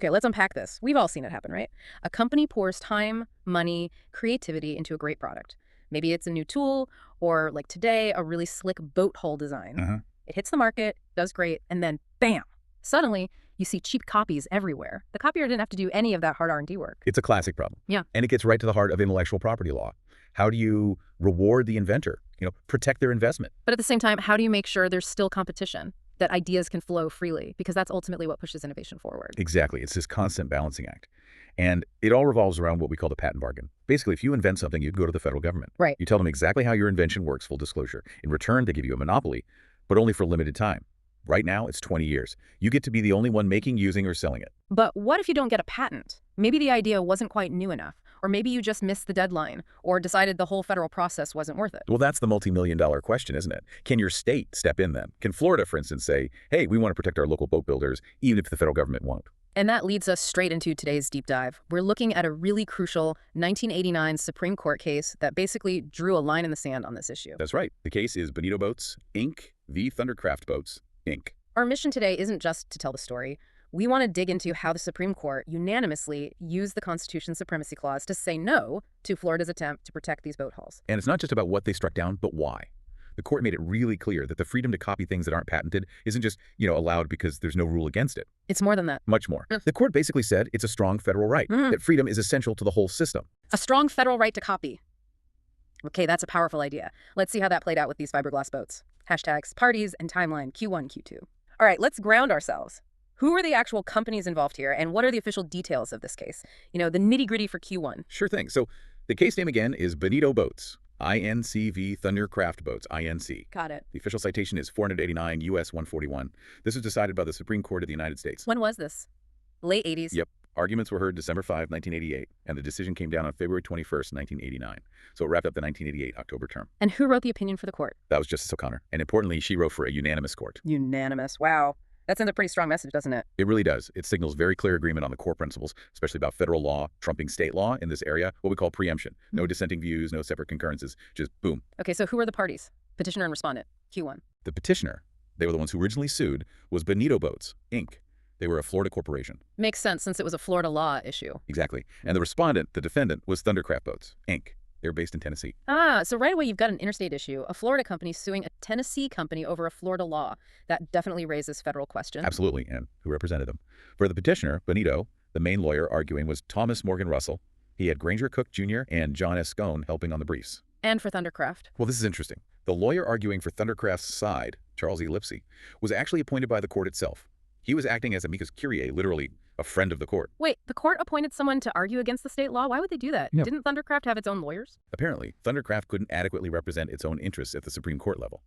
Okay, let's unpack this. We've all seen it happen, right? A company pours time, money, creativity into a great product. Maybe it's a new tool, or like today, a really slick boat hull design. It hits the market, does great, and then bam! Suddenly, you see cheap copies everywhere. The copier didn't have to do any of that hard R&D work. It's a classic problem. Yeah. And it gets right to the heart of intellectual property law. How do you reward the inventor? Protect their investment. But at the same time, how do you make sure there's still competition, that ideas can flow freely? Because that's ultimately what pushes innovation forward. Exactly. It's this constant balancing act. And it all revolves around what we call the patent bargain. Basically, if you invent something, you can go to the federal government. Right. You tell them exactly how your invention works, full disclosure. In return, they give you a monopoly, but only for a limited time. Right now, it's 20 years. You get to be the only one making, using, or selling it. But what if you don't get a patent? Maybe the idea wasn't quite new enough, or maybe you just missed the deadline, or decided the whole federal process wasn't worth it. Well, that's the multi-million-dollar question, isn't it? Can your state step in then? Can Florida, for instance, say, hey, we want to protect our local boat builders, even if the federal government won't? And that leads us straight into today's deep dive. We're looking at a really crucial 1989 Supreme Court case that basically drew a line in the sand on this issue. That's right. The case is Bonito Boats, Inc. v. Thundercraft Boats, Inc. Our mission today isn't just to tell the story. We want to dig into how the Supreme Court unanimously used the Constitution's Supremacy Clause to say no to Florida's attempt to protect these boat hulls. And it's not just about what they struck down, but why. The court made it really clear that the freedom to copy things that aren't patented isn't just, allowed because there's no rule against it. It's more than that. Much more. The court basically said it's a strong federal right, that freedom is essential to the whole system. A strong federal right to copy. Okay, that's a powerful idea. Let's see how that played out with these fiberglass boats. Hashtags, parties, and timeline Q1, Q2. All right, let's ground ourselves. Who are the actual companies involved here, and what are the official details of this case? The nitty-gritty for Q1. Sure thing. So the case name again is Bonito Boats, INC v. Thundercraft Boats, INC. Got it. The official citation is 489 U.S. 141. This was decided by the Supreme Court of the United States. When was this? Late 80s? Yep. Arguments were heard December 5, 1988, and the decision came down on February 21st, 1989. So it wrapped up the 1988 October term. And who wrote the opinion for the court? That was Justice O'Connor. And importantly, she wrote for a unanimous court. Unanimous. Wow. That sends a pretty strong message, doesn't it? It really does. It signals very clear agreement on the core principles, especially about federal law trumping state law in this area, what we call preemption. No dissenting views, no separate concurrences, just boom. Okay, so who are the parties? Petitioner and respondent. Q1. The petitioner, they were the ones who originally sued, was Bonito Boats, Inc. They were a Florida corporation. Makes sense since it was a Florida law issue. Exactly. And the respondent, the defendant, was Thundercraft Boats, Inc. They were based in Tennessee. So right away you've got an interstate issue, a Florida company suing a Tennessee company over a Florida law. That definitely raises federal questions. Absolutely, and who represented them? For the petitioner, Bonito, the main lawyer arguing was Thomas Morgan Russell. He had Granger Cook Jr. and John S. Scone helping on the briefs. And for Thundercraft. Well, this is interesting. The lawyer arguing for Thundercraft's side, Charles E. Lipsey, was actually appointed by the court itself. He was acting as amicus curiae, literally a friend of the court. Wait, the court appointed someone to argue against the state law? Why would they do that? Yeah. Didn't Thundercraft have its own lawyers? Apparently, Thundercraft couldn't adequately represent its own interests at the Supreme Court level.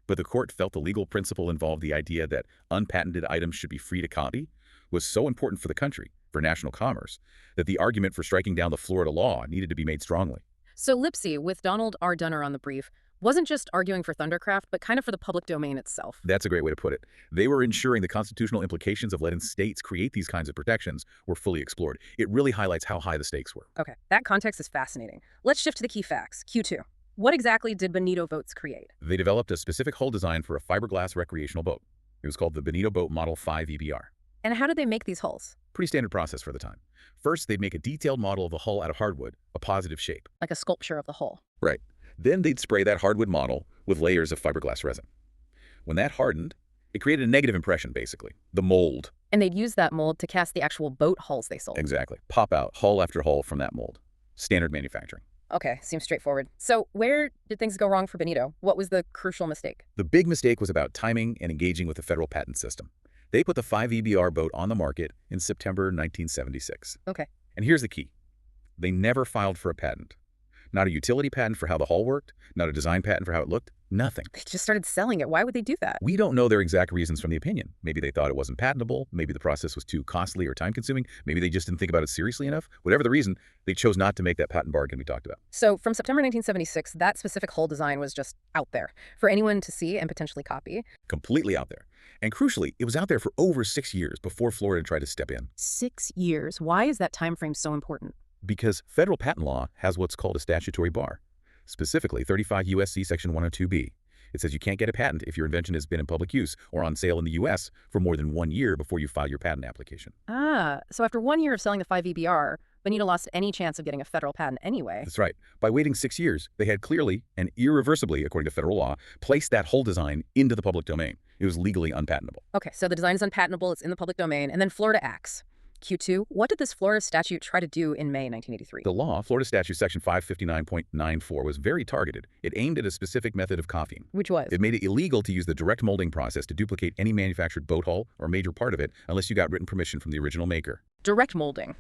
But the court felt the legal principle involved the idea that unpatented items should be free to copy was so important for the country, for national commerce, that the argument for striking down the Florida law needed to be made strongly. So Lipsey, with Donald R. Dunner on the brief, wasn't just arguing for Thundercraft, but kind of for the public domain itself. That's a great way to put it. They were ensuring the constitutional implications of letting states create these kinds of protections were fully explored. It really highlights how high the stakes were. Okay, that context is fascinating. Let's shift to the key facts. Q2. What exactly did Bonito Boats create? They developed a specific hull design for a fiberglass recreational boat. It was called the Bonito Boat Model 5 EBR. And how did they make these hulls? Pretty standard process for the time. First, they'd make a detailed model of the hull out of hardwood, a positive shape. Like a sculpture of the hull. Right. Then they'd spray that hardwood model with layers of fiberglass resin. When that hardened, it created a negative impression, basically, the mold. And they'd use that mold to cast the actual boat hulls they sold. Exactly. Pop out hull after hull from that mold. Standard manufacturing. Okay, seems straightforward. So where did things go wrong for Bonito? What was the crucial mistake? The big mistake was about timing and engaging with the federal patent system. They put the 5 EBR boat on the market in September 1976. Okay. And here's the key. They never filed for a patent. Not a utility patent for how the hull worked, not a design patent for how it looked, nothing. They just started selling it. Why would they do that? We don't know their exact reasons from the opinion. Maybe they thought it wasn't patentable, maybe the process was too costly or time-consuming, maybe they just didn't think about it seriously enough. Whatever the reason, they chose not to make that patent bargain we talked about. So from September 1976, that specific hull design was just out there for anyone to see and potentially copy. Completely out there. And crucially, it was out there for over 6 years before Florida tried to step in. 6 years. Why is that time frame so important? Because federal patent law has what's called a statutory bar, specifically 35 U.S.C. Section 102B. It says you can't get a patent if your invention has been in public use or on sale in the U.S. for more than 1 year before you file your patent application. Ah, so after 1 year of selling the 5 EBR, Bonito lost any chance of getting a federal patent anyway. That's right. By waiting 6 years, they had clearly and irreversibly, according to federal law, placed that whole design into the public domain. It was legally unpatentable. Okay, so the design is unpatentable, it's in the public domain, and then Florida acts. Q2, what did this Florida statute try to do in May 1983? The law, Florida Statute Section 559.94, was very targeted. It aimed at a specific method of copying. Which was? It made it illegal to use the direct molding process to duplicate any manufactured boat hull or major part of it unless you got written permission from the original maker. Direct molding.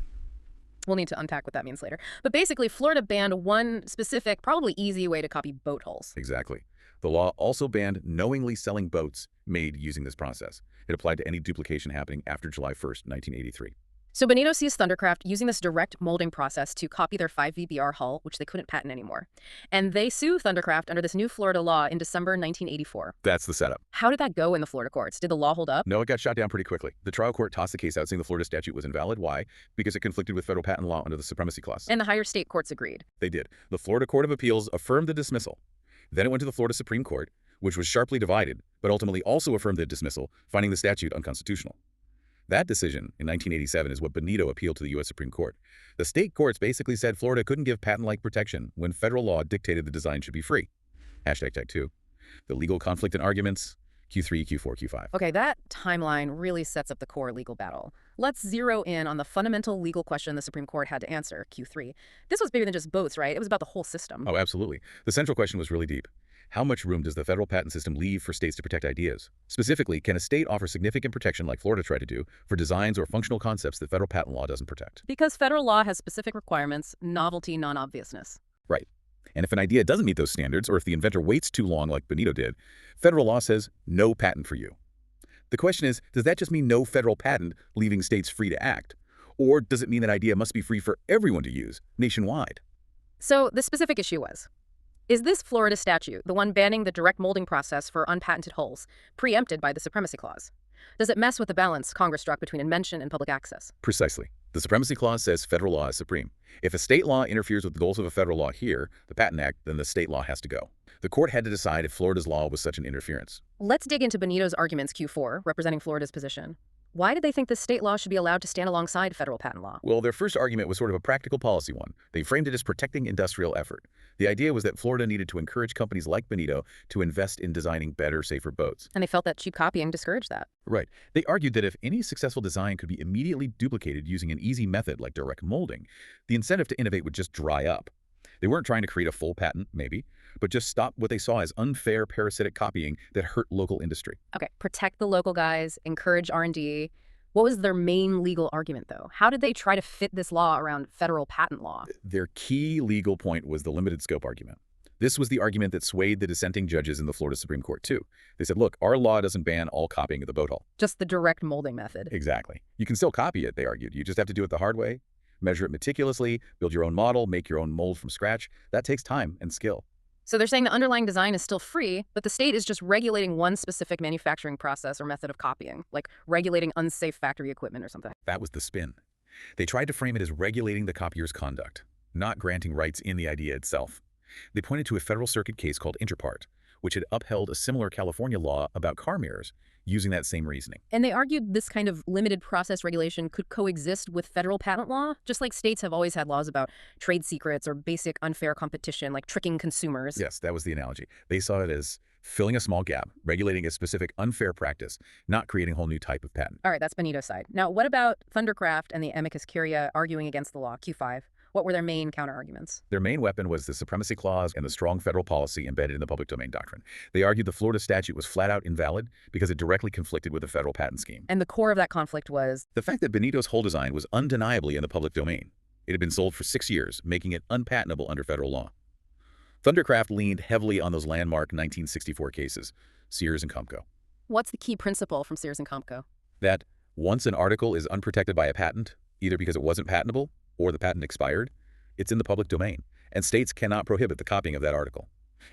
We'll need to unpack what that means later. But basically, Florida banned one specific, probably easy way to copy boat hulls. Exactly. The law also banned knowingly selling boats made using this process. It applied to any duplication happening after July 1st, 1983. So Bonito sees Thundercraft using this direct molding process to copy their 5 VBR hull, which they couldn't patent anymore. And they sue Thundercraft under this new Florida law in December 1984. That's the setup. How did that go in the Florida courts? Did the law hold up? No, it got shot down pretty quickly. The trial court tossed the case out saying the Florida statute was invalid. Why? Because it conflicted with federal patent law under the Supremacy Clause. And the higher state courts agreed. They did. The Florida Court of Appeals affirmed the dismissal. Then it went to the Florida Supreme Court, which was sharply divided, but ultimately also affirmed the dismissal, finding the statute unconstitutional. That decision in 1987 is what Bonito appealed to the U.S. Supreme Court. The state courts basically said Florida couldn't give patent-like protection when federal law dictated the design should be free. #2. The legal conflict and arguments, Q3, Q4, Q5. Okay, that timeline really sets up the core legal battle. Let's zero in on the fundamental legal question the Supreme Court had to answer, Q3. This was bigger than just boats, right? It was about the whole system. Oh, absolutely. The central question was really deep. How much room does the federal patent system leave for states to protect ideas? Specifically, can a state offer significant protection like Florida tried to do for designs or functional concepts that federal patent law doesn't protect? Because federal law has specific requirements, novelty, non-obviousness. Right. And if an idea doesn't meet those standards, or if the inventor waits too long like Bonito did, federal law says no patent for you. The question is, does that just mean no federal patent, leaving states free to act? Or does it mean that idea must be free for everyone to use, nationwide? So the specific issue was, is this Florida statute, the one banning the direct molding process for unpatented hulls, preempted by the Supremacy Clause? Does it mess with the balance Congress struck between invention and public access? Precisely. The Supremacy Clause says federal law is supreme. If a state law interferes with the goals of a federal law here, the Patent Act, then the state law has to go. The court had to decide if Florida's law was such an interference. Let's dig into Bonito's arguments, Q4, representing Florida's position. Why did they think this state law should be allowed to stand alongside federal patent law? Well, their first argument was sort of a practical policy one. They framed it as protecting industrial effort. The idea was that Florida needed to encourage companies like Bonito to invest in designing better, safer boats. And they felt that cheap copying discouraged that. Right. They argued that if any successful design could be immediately duplicated using an easy method like direct molding, the incentive to innovate would just dry up. They weren't trying to create a full patent, maybe, but just stop what they saw as unfair parasitic copying that hurt local industry. Okay, protect the local guys, encourage R&D. What was their main legal argument, though? How did they try to fit this law around federal patent law? Their key legal point was the limited scope argument. This was the argument that swayed the dissenting judges in the Florida Supreme Court, too. They said, look, our law doesn't ban all copying of the boat hull. Just the direct molding method. Exactly. You can still copy it, they argued. You just have to do it the hard way, measure it meticulously, build your own model, make your own mold from scratch. That takes time and skill. So they're saying the underlying design is still free, but the state is just regulating one specific manufacturing process or method of copying, like regulating unsafe factory equipment or something. That was the spin. They tried to frame it as regulating the copier's conduct, not granting rights in the idea itself. They pointed to a federal circuit case called Interpart, which had upheld a similar California law about car mirrors, using that same reasoning. And they argued this kind of limited process regulation could coexist with federal patent law, just like states have always had laws about trade secrets or basic unfair competition, like tricking consumers. Yes, that was the analogy. They saw it as filling a small gap, regulating a specific unfair practice, not creating a whole new type of patent. All right, that's Bonito's side. Now, what about Thundercraft and the amicus curiae arguing against the law, Q5? What were their main counterarguments? Their main weapon was the Supremacy Clause and the strong federal policy embedded in the public domain doctrine. They argued the Florida statute was flat out invalid because it directly conflicted with the federal patent scheme. And the core of that conflict was the fact that Bonito's whole design was undeniably in the public domain. It had been sold for 6 years, making it unpatentable under federal law. Thundercraft leaned heavily on those landmark 1964 cases, Sears and Compco. What's the key principle from Sears and Compco? That once an article is unprotected by a patent, either because it wasn't patentable or the patent expired, it's in the public domain, and states cannot prohibit the copying of that article.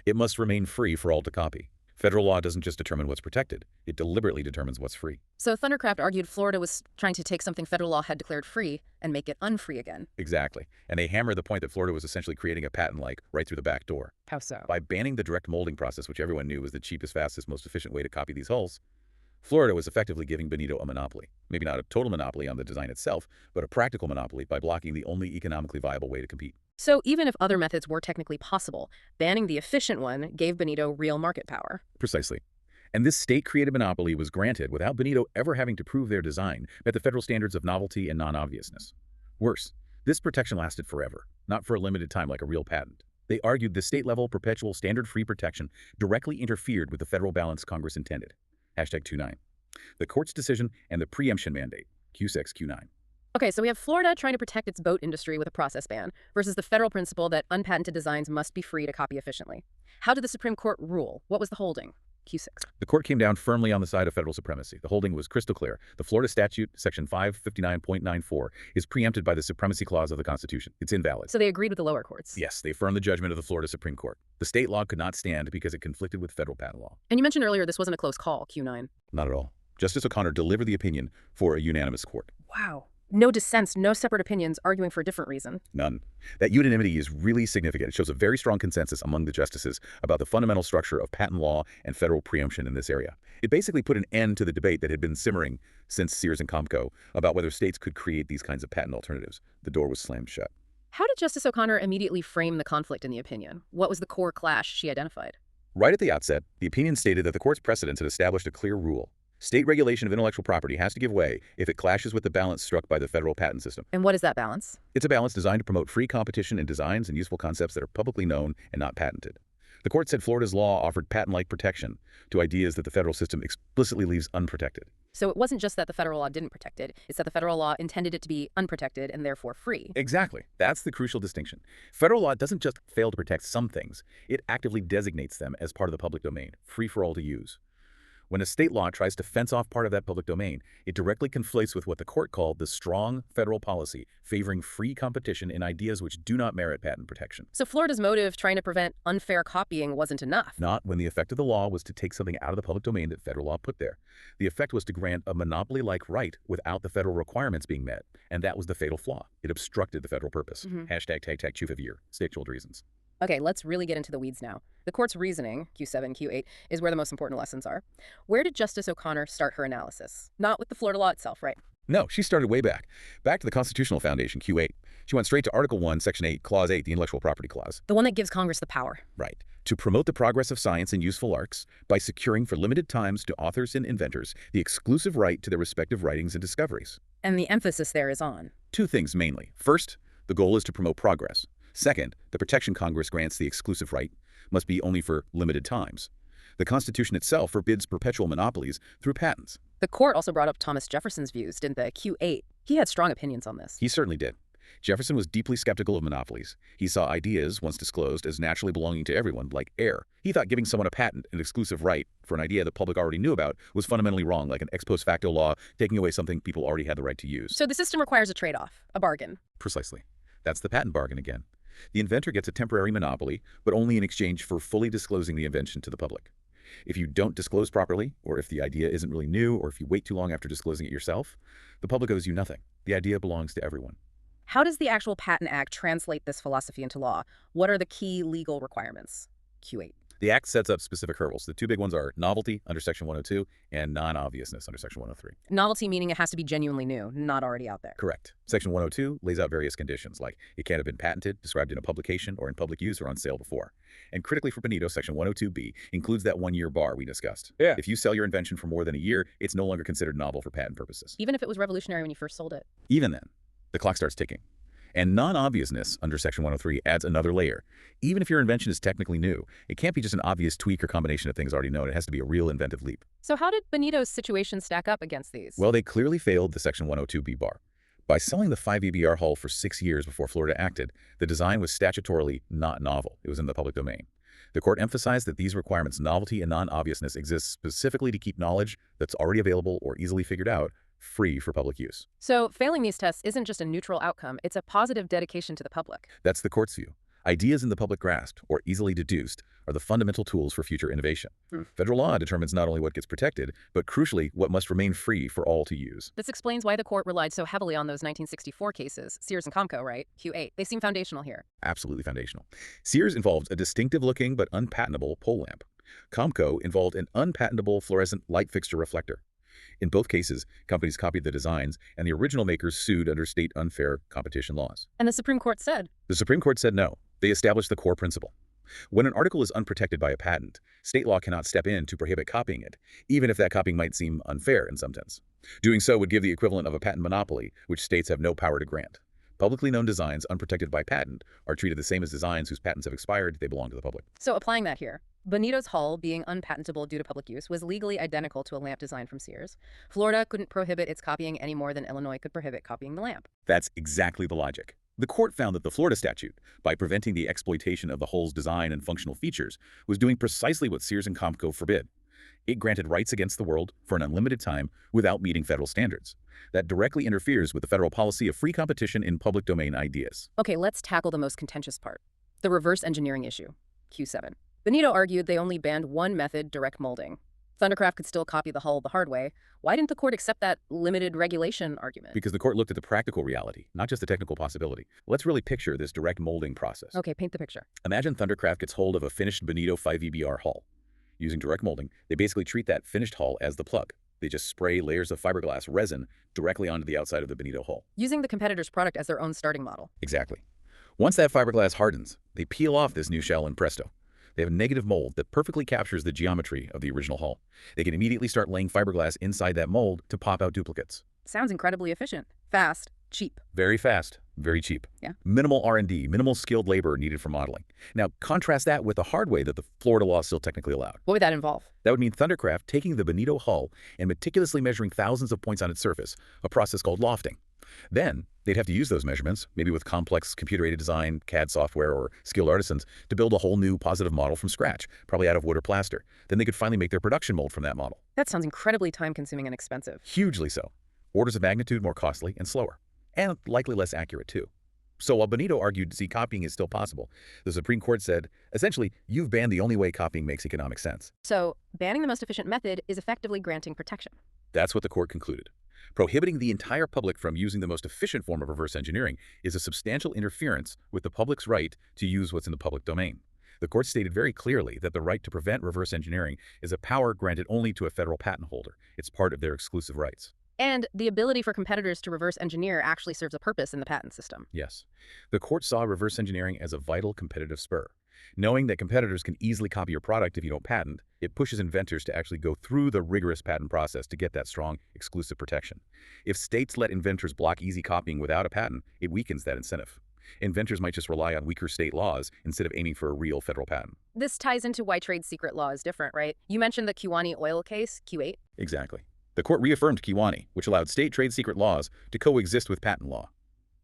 It must remain free for all to copy. Federal law doesn't just determine what's protected. It deliberately determines what's free. So Thundercraft argued Florida was trying to take something federal law had declared free and make it unfree again. Exactly. And they hammer the point that Florida was essentially creating a patent like right through the back door. How so? By banning the direct molding process, which everyone knew was the cheapest, fastest, most efficient way to copy these hulls, Florida was effectively giving Bonito a monopoly. Maybe not a total monopoly on the design itself, but a practical monopoly by blocking the only economically viable way to compete. So even if other methods were technically possible, banning the efficient one gave Bonito real market power. Precisely. And this state-created monopoly was granted without Bonito ever having to prove their design met the federal standards of novelty and non-obviousness. Worse, this protection lasted forever, not for a limited time like a real patent. They argued the state-level, perpetual, standard-free protection directly interfered with the federal balance Congress intended. #29. The court's decision and the preemption mandate. Q6, Q9. Okay, so we have Florida trying to protect its boat industry with a process ban versus the federal principle that unpatented designs must be free to copy efficiently. How did the Supreme Court rule? What was the holding? Q6. The court came down firmly on the side of federal supremacy. The holding was crystal clear. The Florida statute, section 559.94, is preempted by the Supremacy Clause of the Constitution. It's invalid. So they agreed with the lower courts. Yes, they affirmed the judgment of the Florida Supreme Court. The state law could not stand because it conflicted with federal patent law. And you mentioned earlier this wasn't a close call, Q9. Not at all. Justice O'Connor delivered the opinion for a unanimous court. Wow. No dissents, no separate opinions, arguing for a different reason. None. That unanimity is really significant. It shows a very strong consensus among the justices about the fundamental structure of patent law and federal preemption in this area. It basically put an end to the debate that had been simmering since Sears and Comco about whether states could create these kinds of patent alternatives. The door was slammed shut. How did Justice O'Connor immediately frame the conflict in the opinion? What was the core clash she identified? Right at the outset, the opinion stated that the court's precedents had established a clear rule. State regulation of intellectual property has to give way if it clashes with the balance struck by the federal patent system. And what is that balance? It's a balance designed to promote free competition in designs and useful concepts that are publicly known and not patented. The court said Florida's law offered patent-like protection to ideas that the federal system explicitly leaves unprotected. So it wasn't just that the federal law didn't protect it, it's that the federal law intended it to be unprotected and therefore free. Exactly. That's the crucial distinction. Federal law doesn't just fail to protect some things, it actively designates them as part of the public domain, free for all to use. When a state law tries to fence off part of that public domain, it directly conflates with what the court called the strong federal policy favoring free competition in ideas which do not merit patent protection. So Florida's motive trying to prevent unfair copying wasn't enough. Not when the effect of the law was to take something out of the public domain that federal law put there. The effect was to grant a monopoly-like right without the federal requirements being met, and that was the fatal flaw. It obstructed the federal purpose. #tag chief of year, statute reasons. Okay, let's really get into the weeds now. The court's reasoning, Q7, Q8, is where the most important lessons are. Where did Justice O'Connor start her analysis? Not with the Florida law itself, right? No, she started way back to the constitutional foundation, Q8. She went straight to Article 1, Section 8, Clause 8, the Intellectual Property Clause. The one that gives Congress the power. Right. To promote the progress of science and useful arts by securing for limited times to authors and inventors the exclusive right to their respective writings and discoveries. And the emphasis there is on? Two things mainly. First, the goal is to promote progress. Second, the protection Congress grants the exclusive right must be only for limited times. The Constitution itself forbids perpetual monopolies through patents. The court also brought up Thomas Jefferson's views, didn't they? Q8. He had strong opinions on this. He certainly did. Jefferson was deeply skeptical of monopolies. He saw ideas, once disclosed, as naturally belonging to everyone, like air. He thought giving someone a patent, an exclusive right, for an idea the public already knew about, was fundamentally wrong, like an ex post facto law taking away something people already had the right to use. So the system requires a trade-off, a bargain. Precisely. That's the patent bargain again. The inventor gets a temporary monopoly, but only in exchange for fully disclosing the invention to the public. If you don't disclose properly, or if the idea isn't really new, or if you wait too long after disclosing it yourself, the public owes you nothing. The idea belongs to everyone. How does the actual Patent Act translate this philosophy into law? What are the key legal requirements? Q8. The Act sets up specific hurdles. The two big ones are novelty under Section 102 and non-obviousness under Section 103. Novelty meaning it has to be genuinely new, not already out there. Correct. Section 102 lays out various conditions, like it can't have been patented, described in a publication, or in public use or on sale before. And critically for Bonito, Section 102B includes that one-year bar we discussed. Yeah. If you sell your invention for more than a year, it's no longer considered novel for patent purposes. Even if it was revolutionary when you first sold it. Even then, the clock starts ticking. And non-obviousness under Section 103 adds another layer. Even if your invention is technically new, it can't be just an obvious tweak or combination of things already known. It has to be a real inventive leap. So how did Bonito's situation stack up against these? Well, they clearly failed the Section 102B bar. By selling the 5 EBR hull for 6 years before Florida acted, the design was statutorily not novel. It was in the public domain. The court emphasized that these requirements, novelty and non-obviousness, exist specifically to keep knowledge that's already available or easily figured out free for public use. So failing these tests isn't just a neutral outcome, it's a positive dedication to the public. That's the court's view. Ideas in the public grasp, or easily deduced, are the fundamental tools for future innovation. Federal law determines not only what gets protected, but crucially, what must remain free for all to use. This explains why the court relied so heavily on those 1964 cases, Sears and Comco, right? Q8. They seem foundational here. Absolutely foundational. Sears involved a distinctive-looking but unpatentable pole lamp. Comco involved an unpatentable fluorescent light fixture reflector. In both cases, companies copied the designs, and the original makers sued under state unfair competition laws. And the Supreme Court said? The Supreme Court said no. They established the core principle. When an article is unprotected by a patent, state law cannot step in to prohibit copying it, even if that copying might seem unfair in some sense. Doing so would give the equivalent of a patent monopoly, which states have no power to grant. Publicly known designs unprotected by patent are treated the same as designs whose patents have expired, they belong to the public. So applying that here, Bonito's hull, being unpatentable due to public use, was legally identical to a lamp design from Sears. Florida couldn't prohibit its copying any more than Illinois could prohibit copying the lamp. That's exactly the logic. The court found that the Florida statute, by preventing the exploitation of the hull's design and functional features, was doing precisely what Sears and Comco forbid. It granted rights against the world for an unlimited time without meeting federal standards. That directly interferes with the federal policy of free competition in public domain ideas. Okay, let's tackle the most contentious part, the reverse engineering issue, Q7. Bonito argued they only banned one method, direct molding. Thundercraft could still copy the hull the hard way. Why didn't the court accept that limited regulation argument? Because the court looked at the practical reality, not just the technical possibility. Let's really picture this direct molding process. Okay, paint the picture. Imagine Thundercraft gets hold of a finished Bonito 5EBR hull. Using direct molding, they basically treat that finished hull as the plug. They just spray layers of fiberglass resin directly onto the outside of the Bonito hull. Using the competitor's product as their own starting model. Exactly. Once that fiberglass hardens, they peel off this new shell and presto. They have a negative mold that perfectly captures the geometry of the original hull. They can immediately start laying fiberglass inside that mold to pop out duplicates. Sounds incredibly efficient, fast, cheap. Very fast, very cheap. Yeah. Minimal R&D, minimal skilled labor needed for modeling. Now, contrast that with the hard way that the Florida law still technically allowed. What would that involve? That would mean Thundercraft taking the Bonito hull and meticulously measuring thousands of points on its surface, a process called lofting. Then, they'd have to use those measurements, maybe with complex computer-aided design, CAD software, or skilled artisans, to build a whole new positive model from scratch, probably out of wood or plaster. Then they could finally make their production mold from that model. That sounds incredibly time-consuming and expensive. Hugely so. Orders of magnitude more costly and slower. And likely less accurate, too. So while Bonito argued see copying is still possible, the Supreme Court said, essentially, you've banned the only way copying makes economic sense. So, banning the most efficient method is effectively granting protection. That's what the court concluded. Prohibiting the entire public from using the most efficient form of reverse engineering is a substantial interference with the public's right to use what's in the public domain. The court stated very clearly that the right to prevent reverse engineering is a power granted only to a federal patent holder. It's part of their exclusive rights. And the ability for competitors to reverse engineer actually serves a purpose in the patent system. Yes. The court saw reverse engineering as a vital competitive spur. Knowing that competitors can easily copy your product if you don't patent, it pushes inventors to actually go through the rigorous patent process to get that strong, exclusive protection. If states let inventors block easy copying without a patent, it weakens that incentive. Inventors might just rely on weaker state laws instead of aiming for a real federal patent. This ties into why trade secret law is different, right? You mentioned the Kiwani oil case, Q8. Exactly. The court reaffirmed Kiwani, which allowed state trade secret laws to coexist with patent law.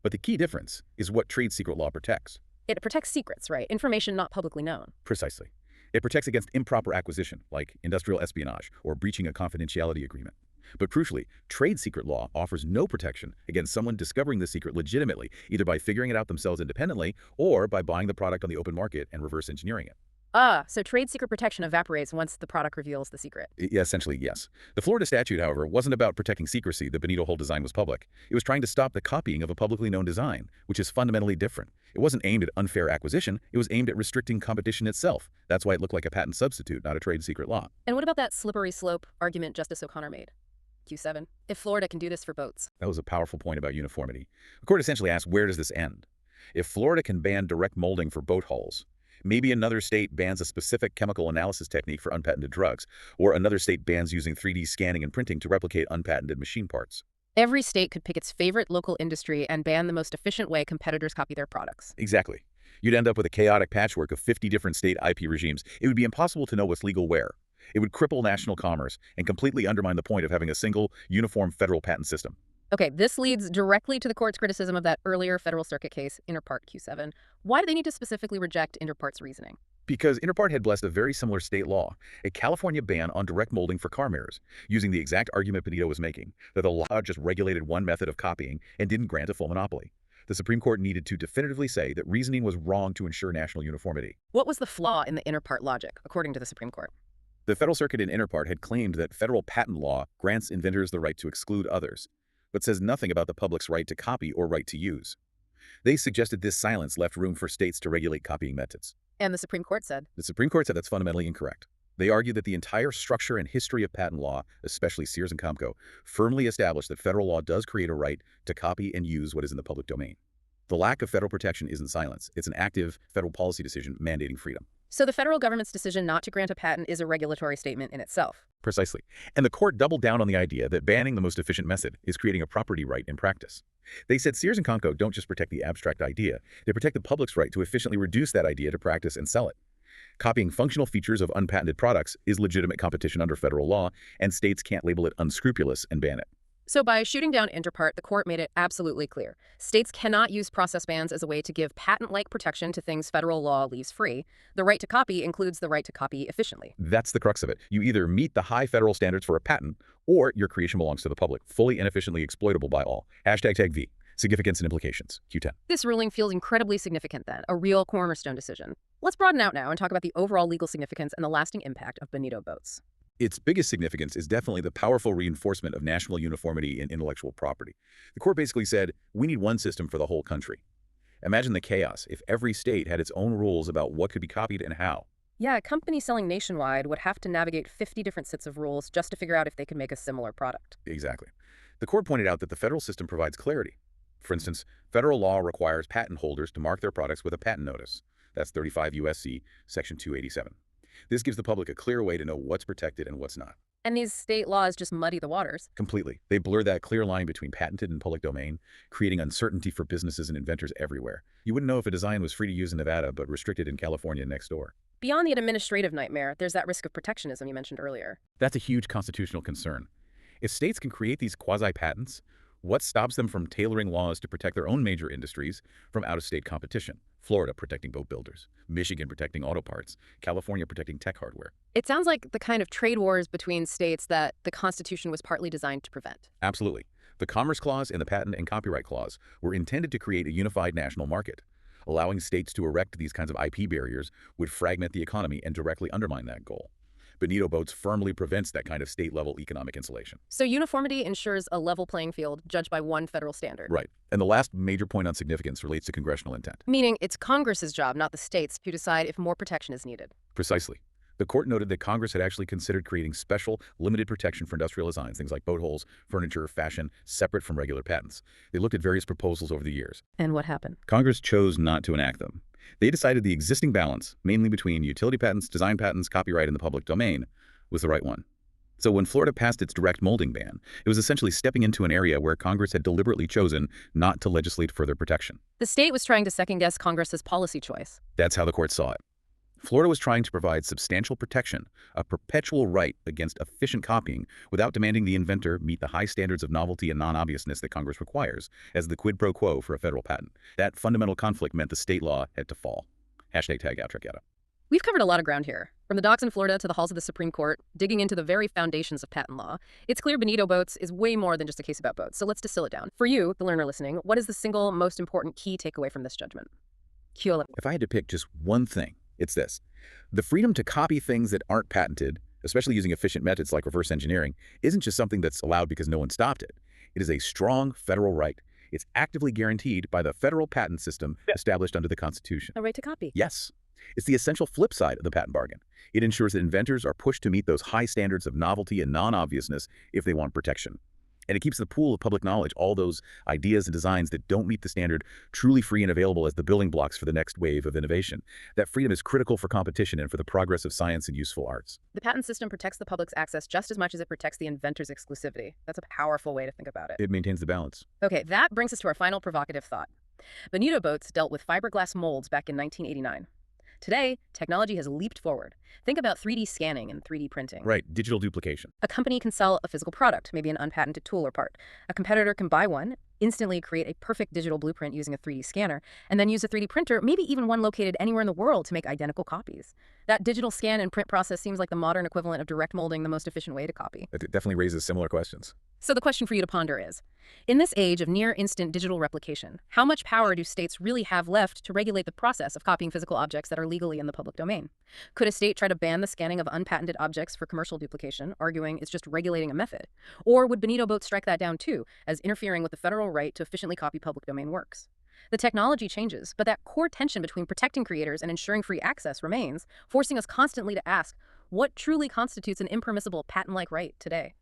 But the key difference is what trade secret law protects. It protects secrets, right? Information not publicly known. Precisely. It protects against improper acquisition, like industrial espionage or breaching a confidentiality agreement. But crucially, trade secret law offers no protection against someone discovering the secret legitimately, either by figuring it out themselves independently or by buying the product on the open market and reverse engineering it. So trade secret protection evaporates once the product reveals the secret. Yeah, essentially, yes. The Florida statute, however, wasn't about protecting secrecy. The Bonito hull design was public. It was trying to stop the copying of a publicly known design, which is fundamentally different. It wasn't aimed at unfair acquisition. It was aimed at restricting competition itself. That's why it looked like a patent substitute, not a trade secret law. And what about that slippery slope argument Justice O'Connor made? Q7. If Florida can do this for boats. That was a powerful point about uniformity. The court essentially asked, where does this end? If Florida can ban direct molding for boat hulls, maybe another state bans a specific chemical analysis technique for unpatented drugs, or another state bans using 3D scanning and printing to replicate unpatented machine parts. Every state could pick its favorite local industry and ban the most efficient way competitors copy their products. Exactly. You'd end up with a chaotic patchwork of 50 different state IP regimes. It would be impossible to know what's legal where. It would cripple national commerce and completely undermine the point of having a single, uniform federal patent system. Okay, this leads directly to the court's criticism of that earlier Federal Circuit case, Interpart Q7. Why do they need to specifically reject Interpart's reasoning? Because Interpart had blessed a very similar state law, a California ban on direct molding for car mirrors, using the exact argument Bonito was making, that the law just regulated one method of copying and didn't grant a full monopoly. The Supreme Court needed to definitively say that reasoning was wrong to ensure national uniformity. What was the flaw in the inter part logic, according to the Supreme Court? The Federal Circuit in Inter Part had claimed that federal patent law grants inventors the right to exclude others, but says nothing about the public's right to copy or right to use. They suggested this silence left room for states to regulate copying methods. And the Supreme Court said? The Supreme Court said that's fundamentally incorrect. They argued that the entire structure and history of patent law, especially Sears and Compco, firmly established that federal law does create a right to copy and use what is in the public domain. The lack of federal protection isn't silence. It's an active federal policy decision mandating freedom. So the federal government's decision not to grant a patent is a regulatory statement in itself. Precisely. And the court doubled down on the idea that banning the most efficient method is creating a property right in practice. They said Sears and Compco don't just protect the abstract idea, they protect the public's right to efficiently reduce that idea to practice and sell it. Copying functional features of unpatented products is legitimate competition under federal law, and states can't label it unscrupulous and ban it. So by shooting down Inter Part, the court made it absolutely clear. States cannot use process bans as a way to give patent-like protection to things federal law leaves free. The right to copy includes the right to copy efficiently. That's the crux of it. You either meet the high federal standards for a patent, or your creation belongs to the public, fully and efficiently exploitable by all. #TAG-V. Significance and implications. Q10. This ruling feels incredibly significant then, a real cornerstone decision. Let's broaden out now and talk about the overall legal significance and the lasting impact of Bonito Boats. Its biggest significance is definitely the powerful reinforcement of national uniformity in intellectual property. The court basically said, we need one system for the whole country. Imagine the chaos if every state had its own rules about what could be copied and how. Yeah, a company selling nationwide would have to navigate 50 different sets of rules just to figure out if they could make a similar product. Exactly. The court pointed out that the federal system provides clarity. For instance, federal law requires patent holders to mark their products with a patent notice. That's 35 U.S.C. Section 287. This gives the public a clear way to know what's protected and what's not. And these state laws just muddy the waters. Completely. They blur that clear line between patented and public domain, creating uncertainty for businesses and inventors everywhere. You wouldn't know if a design was free to use in Nevada but restricted in California next door. Beyond the administrative nightmare, there's that risk of protectionism you mentioned earlier. That's a huge constitutional concern. If states can create these quasi-patents, what stops them from tailoring laws to protect their own major industries from out-of-state competition? Florida protecting boat builders, Michigan protecting auto parts, California protecting tech hardware. It sounds like the kind of trade wars between states that the Constitution was partly designed to prevent. Absolutely. The Commerce Clause and the Patent and Copyright Clause were intended to create a unified national market. Allowing states to erect these kinds of IP barriers would fragment the economy and directly undermine that goal. Bonito Boats firmly prevents that kind of state-level economic insulation. So uniformity ensures a level playing field judged by one federal standard. Right. And the last major point on significance relates to congressional intent. Meaning it's Congress's job, not the states, to decide if more protection is needed. Precisely. The court noted that Congress had actually considered creating special, limited protection for industrial designs, things like boat hulls, furniture, fashion, separate from regular patents. They looked at various proposals over the years. And what happened? Congress chose not to enact them. They decided the existing balance, mainly between utility patents, design patents, copyright, and the public domain, was the right one. So when Florida passed its direct molding ban, it was essentially stepping into an area where Congress had deliberately chosen not to legislate further protection. The state was trying to second-guess Congress's policy choice. That's how the court saw it. Florida was trying to provide substantial protection, a perpetual right against efficient copying, without demanding the inventor meet the high standards of novelty and non-obviousness that Congress requires as the quid pro quo for a federal patent. That fundamental conflict meant the state law had to fall. #TAG-OUTRACATA. We've covered a lot of ground here. From the docks in Florida to the halls of the Supreme Court, digging into the very foundations of patent law. It's clear Bonito Boats is way more than just a case about boats, so let's distill it down. For you, the learner listening, what is the single most important key takeaway from this judgment? If I had to pick just one thing, it's this. The freedom to copy things that aren't patented, especially using efficient methods like reverse engineering, isn't just something that's allowed because no one stopped it. It is a strong federal right. It's actively guaranteed by the federal patent system established under the Constitution. A right to copy. Yes. It's the essential flip side of the patent bargain. It ensures that inventors are pushed to meet those high standards of novelty and non-obviousness if they want protection. And it keeps the pool of public knowledge, all those ideas and designs that don't meet the standard, truly free and available as the building blocks for the next wave of innovation. That freedom is critical for competition and for the progress of science and useful arts. The patent system protects the public's access just as much as it protects the inventor's exclusivity. That's a powerful way to think about it. It maintains the balance. Okay, that brings us to our final provocative thought. Bonito Boats dealt with fiberglass molds back in 1989. Today, technology has leaped forward. Think about 3D scanning and 3D printing. Right, digital duplication. A company can sell a physical product, maybe an unpatented tool or part. A competitor can buy one, instantly create a perfect digital blueprint using a 3D scanner, and then use a 3D printer, maybe even one located anywhere in the world, to make identical copies. That digital scan and print process seems like the modern equivalent of direct molding, the most efficient way to copy. It definitely raises similar questions. So the question for you to ponder is, in this age of near-instant digital replication, how much power do states really have left to regulate the process of copying physical objects that are legally in the public domain? Could a state try to ban the scanning of unpatented objects for commercial duplication, arguing it's just regulating a method? Or would Bonito Boats strike that down too, as interfering with the federal right to efficiently copy public domain works? The technology changes, but that core tension between protecting creators and ensuring free access remains, forcing us constantly to ask, what truly constitutes an impermissible patent-like right today?